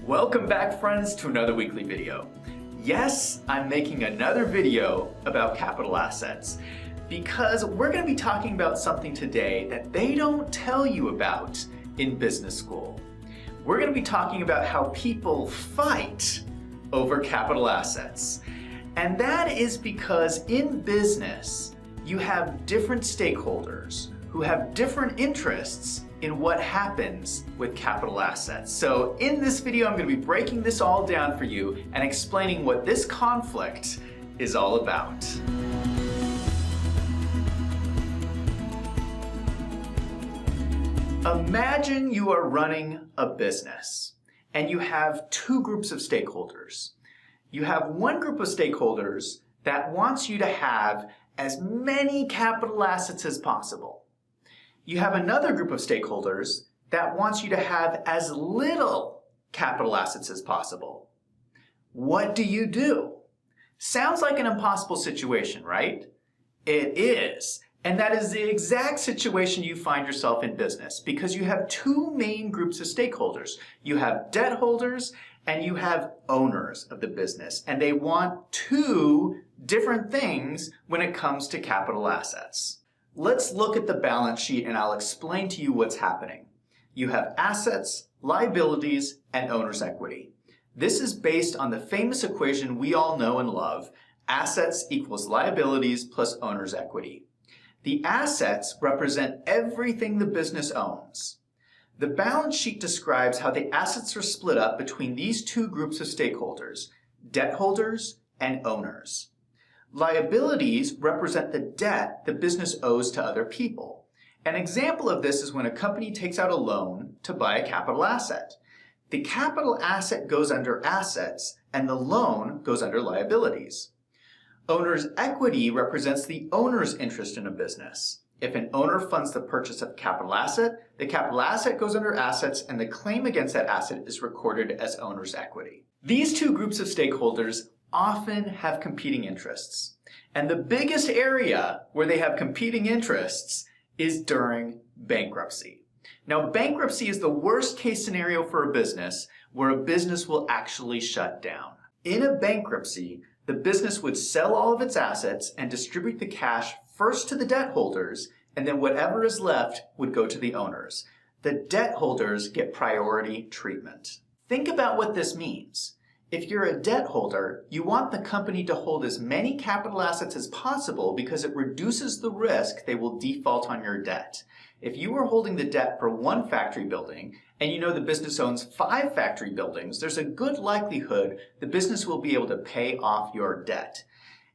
Welcome back, friends, to another weekly video. Yes, I'm making another video about capital assets because we're going to be talking about something today that they don't tell you about in business school. We're going to be talking about how people fight over capital assets. And that is because in business, you have different stakeholders who have different interests in what happens with capital assets. So in this video, I'm going to be breaking this all down for you and explaining what this conflict is all about. Imagine you are running a business and you have two groups of stakeholders. You have one group of stakeholders that wants you to have as many capital assets as possible. You have another group of stakeholders that wants you to have as little capital assets as possible. What do? Sounds like an impossible situation, right? It is. And that is the exact situation you find yourself in business because you have two main groups of stakeholders. You have debt holders and you have owners of the business. And they want two different things when it comes to capital assets. Let's look at the balance sheet and I'll explain to you what's happening. You have assets, liabilities, and owner's equity. This is based on the famous equation we all know and love, assets equals liabilities plus owner's equity. The assets represent everything the business owns. The balance sheet describes how the assets are split up between these two groups of stakeholders, debt holders and owners. Liabilities represent the debt the business owes to other people. An example of this is when a company takes out a loan to buy a capital asset. The capital asset goes under assets and the loan goes under liabilities. Owner's equity represents the owner's interest in a business. If an owner funds the purchase of a capital asset, the capital asset goes under assets and the claim against that asset is recorded as owner's equity. These two groups of stakeholders often have competing interests. And the biggest area where they have competing interests is during bankruptcy. Now, bankruptcy is the worst case scenario for a business where a business will actually shut down. In a bankruptcy, the business would sell all of its assets and distribute the cash first to the debt holders, and then whatever is left would go to the owners. The debt holders get priority treatment. Think about what this means. If you're a debt holder, you want the company to hold as many capital assets as possible because it reduces the risk they will default on your debt. If you are holding the debt for one factory building and you know the business owns 5 factory buildings, there's a good likelihood the business will be able to pay off your debt.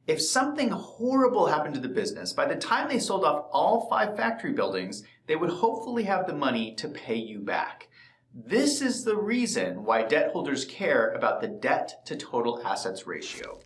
If something horrible happened to the business, by the time they sold off all 5 factory buildings, they would hopefully have the money to pay you back. This is the reason why debt holders care about the debt to total assets ratio.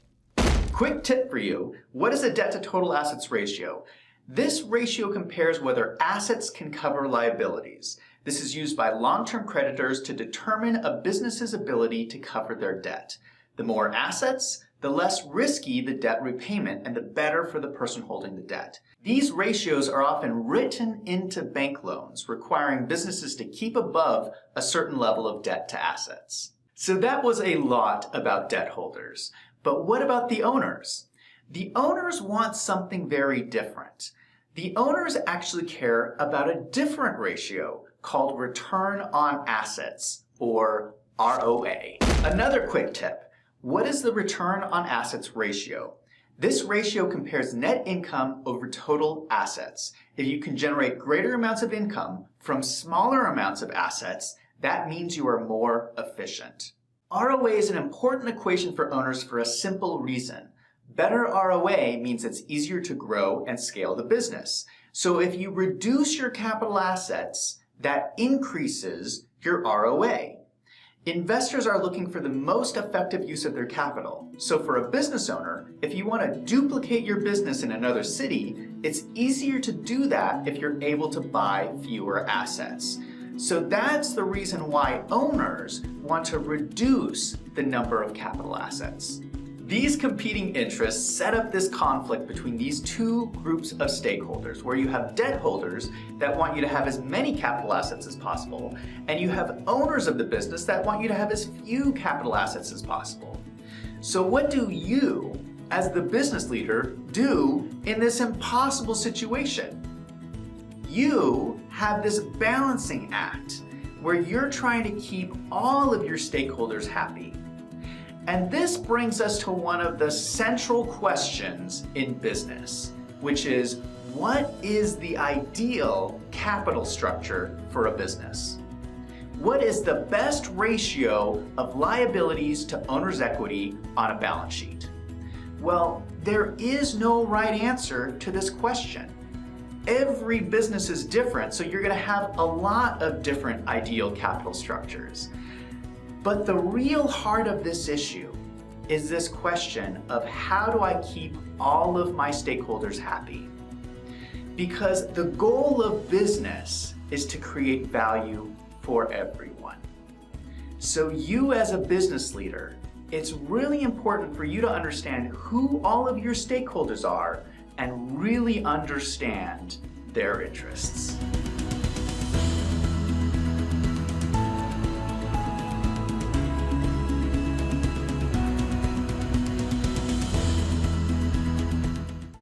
Quick tip for you, what is a debt to total assets ratio? This ratio compares whether assets can cover liabilities. This is used by long-term creditors to determine a business's ability to cover their debt. The more assets, the less risky the debt repayment and the better for the person holding the debt. These ratios are often written into bank loans, requiring businesses to keep above a certain level of debt to assets. So that was a lot about debt holders. But what about the owners? The owners want something very different. The owners actually care about a different ratio called return on assets, or ROA. Another quick tip. What is the return on assets ratio? This ratio compares net income over total assets. If you can generate greater amounts of income from smaller amounts of assets, that means you are more efficient. ROA is an important equation for owners for a simple reason. Better ROA means it's easier to grow and scale the business. So if you reduce your capital assets, that increases your ROA. Investors are looking for the most effective use of their capital. So for a business owner, if you want to duplicate your business in another city, it's easier to do that if you're able to buy fewer assets. So that's the reason why owners want to reduce the number of capital assets. These competing interests set up this conflict between these two groups of stakeholders, where you have debt holders that want you to have as many capital assets as possible, and you have owners of the business that want you to have as few capital assets as possible. So what do you, as the business leader, do in this impossible situation? You have this balancing act where you're trying to keep all of your stakeholders happy. And this brings us to one of the central questions in business, which is, what is the ideal capital structure for a business? What is the best ratio of liabilities to owner's equity on a balance sheet? Well, there is no right answer to this question. Every business is different, so you're going to have a lot of different ideal capital structures. But the real heart of this issue is this question of, how do I keep all of my stakeholders happy? Because the goal of business is to create value for everyone. So you, as a business leader, it's really important for you to understand who all of your stakeholders are and really understand their interests.